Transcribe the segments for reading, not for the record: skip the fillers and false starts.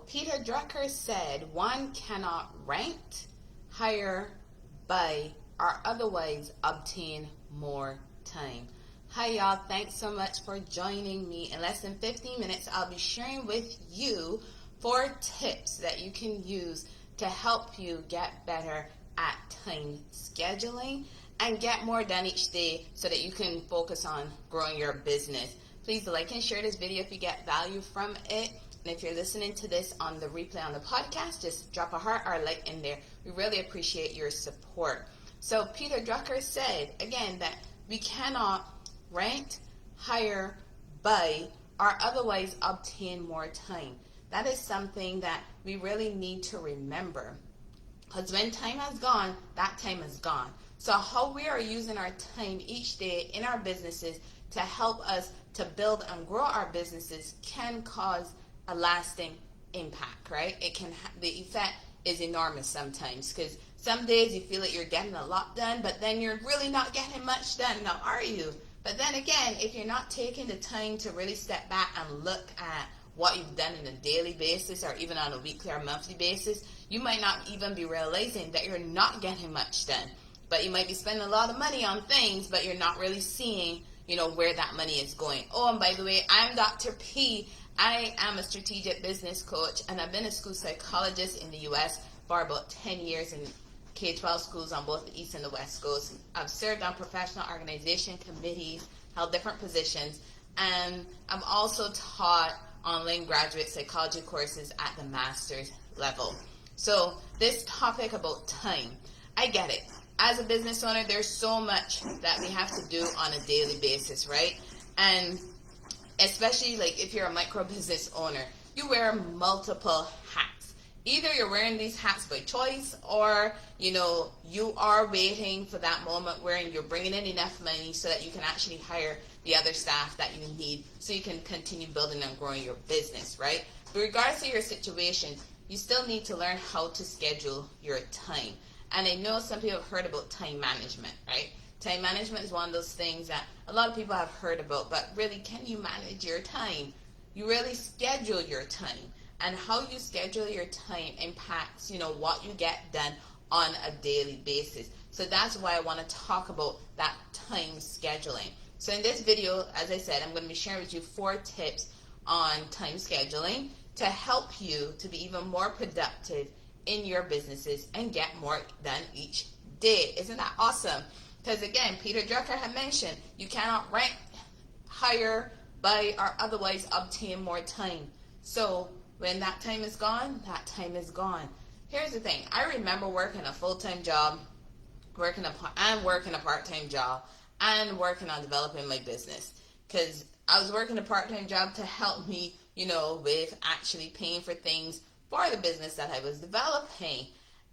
Peter Drucker said one cannot rent, hire, buy, or otherwise obtain more time. Hi y'all, thanks so much for joining me. In less than 15 minutes, I'll be sharing with you 4 tips that you can use to help you get better at time scheduling and get more done each day so that you can focus on growing your business. Please like and share this video if you get value from it. And if you're listening to this on the replay on the podcast, just drop a heart or a like in there. We really appreciate your support. So Peter Drucker said, again, that we cannot rent, hire, buy, or otherwise obtain more time. That is something that we really need to remember. Because when time has gone, that time is gone. So how we are using our time each day in our businesses to help us to build and grow our businesses can cause a lasting impact, right? The effect is enormous sometimes, because some days you feel like you're getting a lot done, but then you're really not getting much done. Now, are you? But then again, if you're not taking the time to really step back and look at what you've done on a daily basis or even on a weekly or monthly basis, you might not even be realizing that you're not getting much done. But you might be spending a lot of money on things, but you're not really seeing, where that money is going. Oh, and by the way, I'm Dr. P. I am a strategic business coach, and I've been a school psychologist in the U.S. for about 10 years in K-12 schools on both the East and the West Coast. I've served on professional organization committees, held different positions, and I've also taught online graduate psychology courses at the master's level. So this topic about time, I get it. As a business owner, there's so much that we have to do on a daily basis, right? And especially like if you're a micro business owner, you wear multiple hats. Either you're wearing these hats by choice, or you are waiting for that moment where you're bringing in enough money so that you can actually hire the other staff that you need so you can continue building and growing your business, right? But regardless of your situation, you still need to learn how to schedule your time. And I know some people have heard about time management, right? Time management is one of those things that a lot of people have heard about, but really, can you manage your time? You really schedule your time. And how you schedule your time impacts, what you get done on a daily basis. So that's why I want to talk about that time scheduling. So in this video, as I said, I'm going to be sharing with you 4 tips on time scheduling to help you to be even more productive in your businesses and get more done each day. Isn't that awesome? Because again, Peter Drucker had mentioned you cannot rent, hire, buy, or otherwise obtain more time. So when that time is gone, that time is gone. Here's the thing. I remember working a full-time job, working a part-time job, and working on developing my business. Because I was working a part-time job to help me, with actually paying for things for the business that I was developing.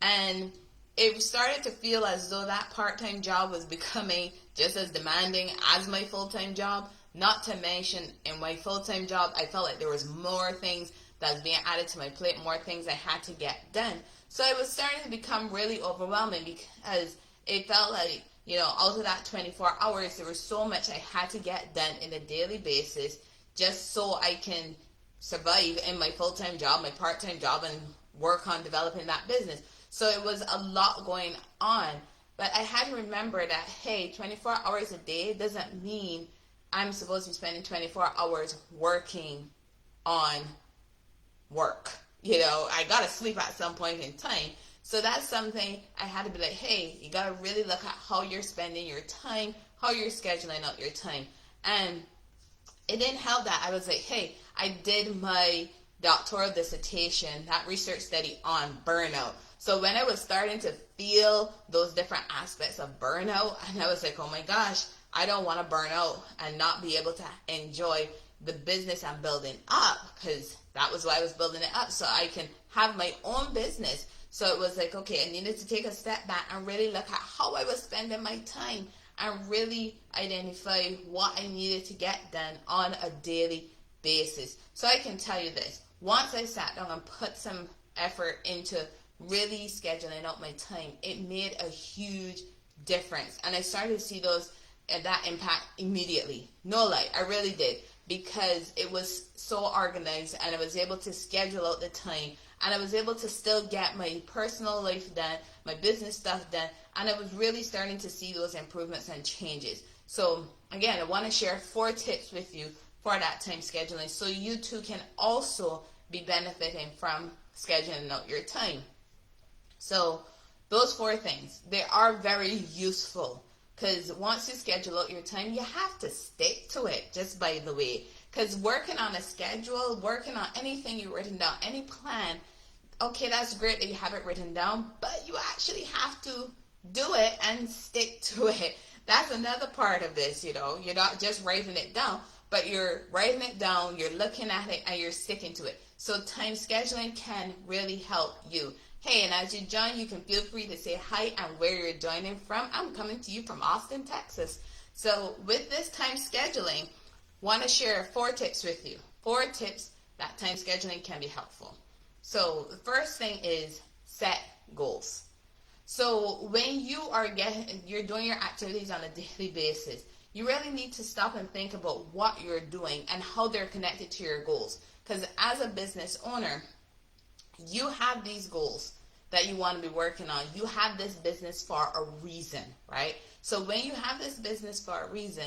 And it started to feel as though that part-time job was becoming just as demanding as my full-time job. Not to mention, in my full-time job, I felt like there was more things that was being added to my plate, more things I had to get done. So it was starting to become really overwhelming, because it felt like, out of that 24 hours, there was so much I had to get done in a daily basis just so I can survive in my full-time job, my part-time job, and work on developing that business. So it was a lot going on. But I had to remember that, hey, 24 hours a day doesn't mean I'm supposed to be spending 24 hours working on work. I got to sleep at some point in time. So that's something I had to be like, hey, you got to really look at how you're spending your time, how you're scheduling out your time. And it didn't help that I was like, hey, I did my doctoral dissertation, that research study on burnout. So when I was starting to feel those different aspects of burnout, and I was like, oh my gosh, I don't want to burn out and not be able to enjoy the business I'm building up, because that was why I was building it up, so I can have my own business. So it was like, okay, I needed to take a step back and really look at how I was spending my time and really identify what I needed to get done on a daily basis. So I can tell you this, once I sat down and put some effort into really scheduling out my time, it made a huge difference. And I started to see that impact immediately. No lie, I really did. because it was so organized, and I was able to schedule out the time, and I was able to still get my personal life done, my business stuff done, and I was really starting to see those improvements and changes. So again, I want to share 4 tips with you for that time scheduling, so you too can also be benefiting from scheduling out your time. So those 4 things, they are very useful, because once you schedule out your time, you have to stick to it, just by the way. Because working on a schedule, working on anything you've written down, any plan, okay, that's great that you have it written down, but you actually have to do it and stick to it. That's another part of this, you know. You're not just writing it down, but you're writing it down, you're looking at it, and you're sticking to it. So time scheduling can really help you. Hey, and as you join, you can feel free to say hi and where you're joining from. I'm coming to you from Austin, Texas. So with this time scheduling, want to share 4 tips with you. 4 tips that time scheduling can be helpful. So the first thing is set goals. So when you're doing your activities on a daily basis, you really need to stop and think about what you're doing and how they're connected to your goals. Because as a business owner, you have these goals that you want to be working on. You have this business for a reason, right? So when you have this business for a reason,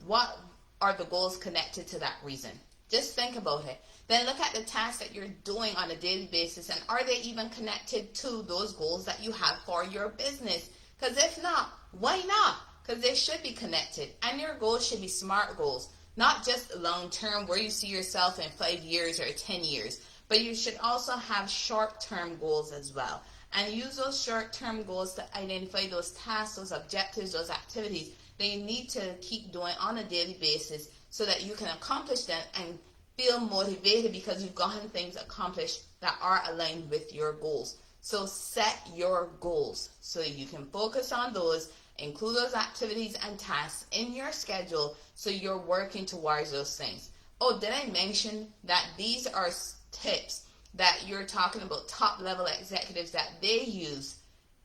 what are the goals connected to that reason? Just think about it. Then look at the tasks that you're doing on a daily basis, and are they even connected to those goals that you have for your business? Because if not, why not? Because they should be connected, and your goals should be SMART goals, not just long-term where you see yourself in 5 years or 10 years. But you should also have short-term goals as well. And use those short-term goals to identify those tasks, those objectives, those activities that you need to keep doing on a daily basis so that you can accomplish them and feel motivated because you've gotten things accomplished that are aligned with your goals. So set your goals so you can focus on those, include those activities and tasks in your schedule so you're working towards those things. Oh, did I mention that these are tips that you're talking about top level executives that they use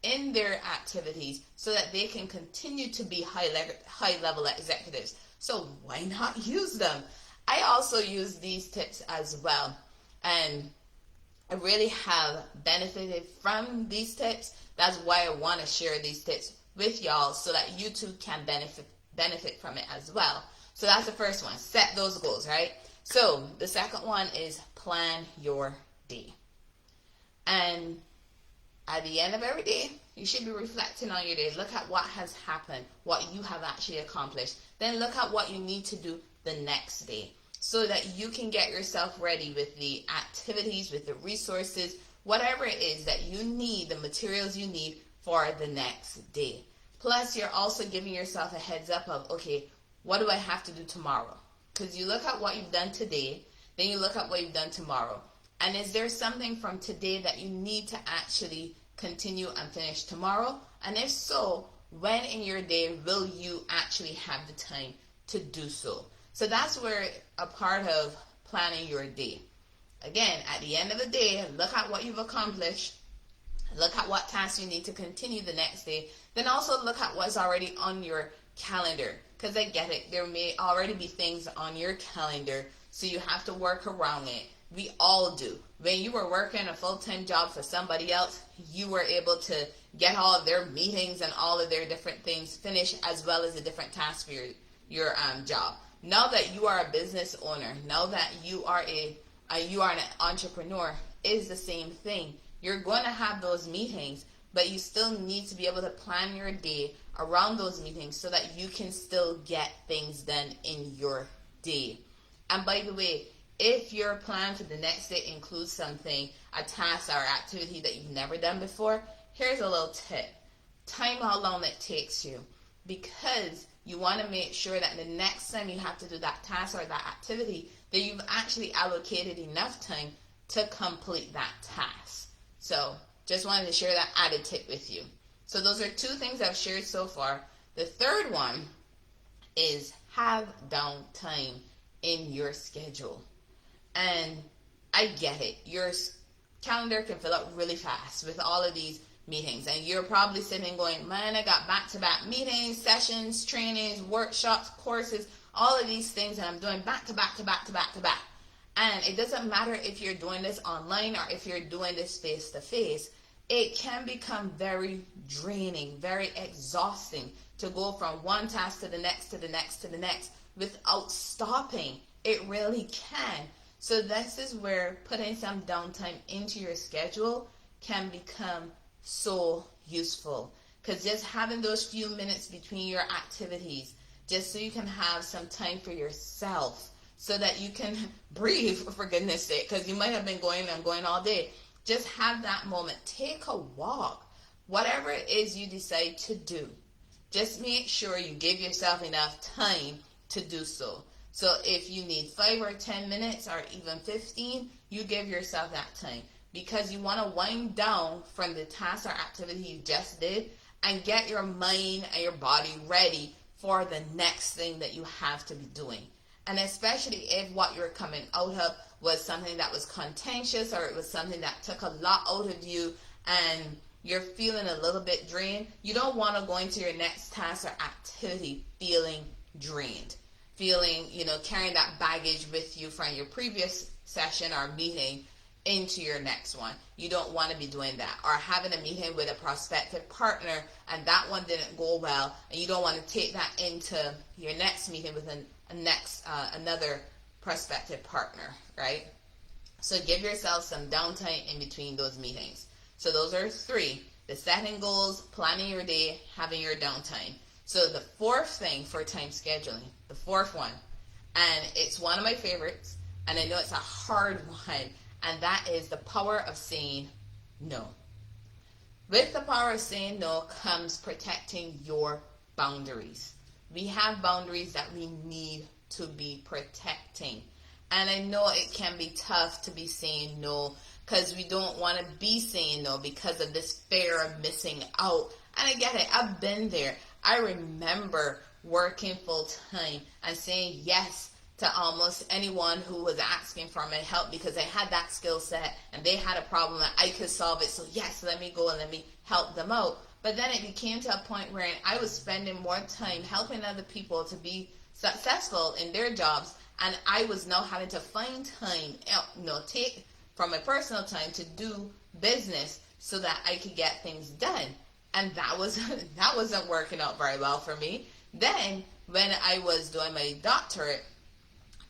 in their activities so that they can continue to be high level executives? So why not use them? I also use these tips as well, and I really have benefited from these tips. That's why I want to share these tips with y'all so that you too can benefit from it as well. So that's the first one, set those goals, right? So the second one is plan your day. And at the end of every day, you should be reflecting on your day. Look at what has happened, what you have actually accomplished. Then look at what you need to do the next day so that you can get yourself ready with the activities, with the resources, whatever it is that you need, the materials you need for the next day. Plus, you're also giving yourself a heads up of, okay, what do I have to do tomorrow? Because you look at what you've done today, then you look at what you've done tomorrow. And is there something from today that you need to actually continue and finish tomorrow? And if so, when in your day will you actually have the time to do so? So that's where a part of planning your day. Again, at the end of the day, look at what you've accomplished. Look at what tasks you need to continue the next day. Then also look at what's already on your calendar. Because I get it, there may already be things on your calendar, so you have to work around it. We all do. When you were working a full-time job for somebody else, you were able to get all of their meetings and all of their different things finished, as well as the different tasks for your job. Now that you are a business owner, now that you are an entrepreneur, is the same thing. You're going to have those meetings, but you still need to be able to plan your day around those meetings so that you can still get things done in your day. And by the way, if your plan for the next day includes something, a task or activity that you've never done before, here's a little tip. Time how long it takes you, because you want to make sure that the next time you have to do that task or that activity, that you've actually allocated enough time to complete that task. So just wanted to share that added tip with you. So those are 2 things I've shared so far. The third one is have downtime in your schedule. And I get it. Your calendar can fill up really fast with all of these meetings. And you're probably sitting going, man, I got back-to-back meetings, sessions, trainings, workshops, courses, all of these things, and I'm doing back to back to back to back to back. And it doesn't matter if you're doing this online or if you're doing this face to face, it can become very draining, very exhausting to go from one task to the next, to the next, to the next without stopping. It really can. So this is where putting some downtime into your schedule can become so useful. Because just having those few minutes between your activities, just so you can have some time for yourself, so that you can breathe, for goodness sake, because you might have been going and going all day. Just have that moment. Take a walk. Whatever it is you decide to do, just make sure you give yourself enough time to do so. So if you need 5 or 10 minutes or even 15, you give yourself that time, because you want to wind down from the task or activity you just did and get your mind and your body ready for the next thing that you have to be doing. And especially if what you're coming out of was something that was contentious, or it was something that took a lot out of you and you're feeling a little bit drained, you don't want to go into your next task or activity feeling drained, feeling, carrying that baggage with you from your previous session or meeting into your next one. You don't want to be doing that. Or having a meeting with a prospective partner and that one didn't go well, and you don't want to take that into your next meeting with another prospective partner, right? So give yourself some downtime in between those meetings. So those are 3: the setting goals, planning your day, having your downtime. So the fourth thing for time scheduling, the fourth one, and it's one of my favorites, and I know it's a hard one, and that is the power of saying no. With the power of saying no comes protecting your boundaries. We have boundaries that we need to be protecting. And I know it can be tough to be saying no, because we don't want to be saying no because of this fear of missing out. And I get it. I've been there. I remember working full time and saying yes to almost anyone who was asking for my help, because I had that skill set and they had a problem and I could solve it. So yes, let me go and let me help them out. But then it became to a point where I was spending more time helping other people to be successful in their jobs, and I was now having to find time, take from my personal time to do business so that I could get things done. And that wasn't working out very well for me. Then when I was doing my doctorate,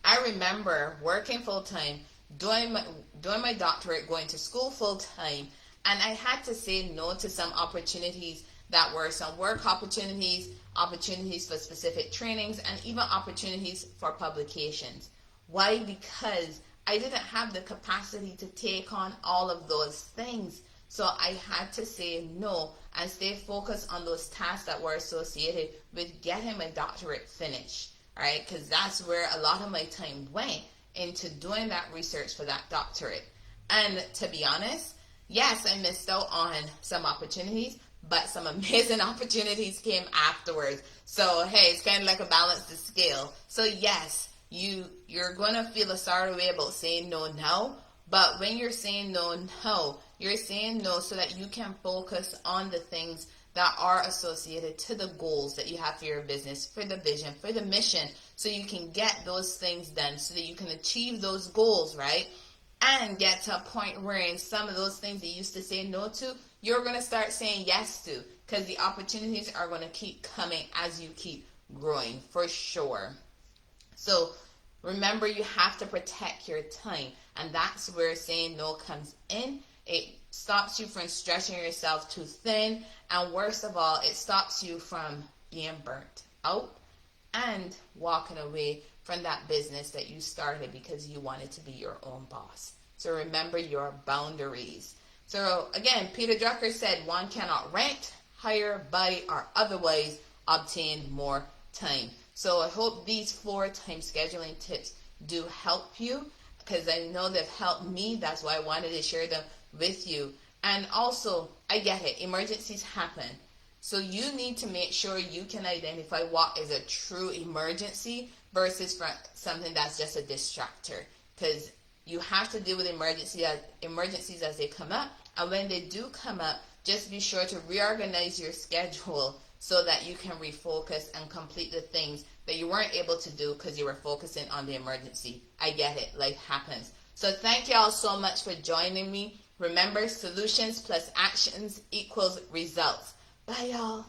I remember working full time, doing my doctorate, going to school full time, and I had to say no to some opportunities that were some work opportunities for specific trainings, and even opportunities for publications. Why? Because I didn't have the capacity to take on all of those things. So I had to say no and stay focused on those tasks that were associated with getting my doctorate finished, right? Because that's where a lot of my time went, into doing that research for that doctorate. And to be honest, yes, I missed out on some opportunities, but some amazing opportunities came afterwards. So hey, it's kind of like a balanced scale. So yes, you're going to feel a sorry way about saying no now, but when you're saying no, you're saying no so that you can focus on the things that are associated to the goals that you have for your business, for the vision, for the mission, so you can get those things done, so that you can achieve those goals, right? And get to a point where in some of those things that you used to say no to, you're going to start saying yes to, because the opportunities are going to keep coming as you keep growing, for sure. So remember, you have to protect your time, and that's where saying no comes in. It stops you from stretching yourself too thin, and worst of all, it stops you from being burnt out and walking away from that business that you started because you wanted to be your own boss. So remember your boundaries. So again, Peter Drucker said, one cannot rent, hire, buy, or otherwise obtain more time. So I hope these 4 time scheduling tips do help you, because I know they've helped me. That's why I wanted to share them with you. And also, I get it, emergencies happen. So you need to make sure you can identify what is a true emergency versus something that's just a distractor. Because you have to deal with emergencies as they come up. And when they do come up, just be sure to reorganize your schedule so that you can refocus and complete the things that you weren't able to do because you were focusing on the emergency. I get it. Life happens. So thank y'all so much for joining me. Remember, solutions plus actions equals results. Bye, y'all.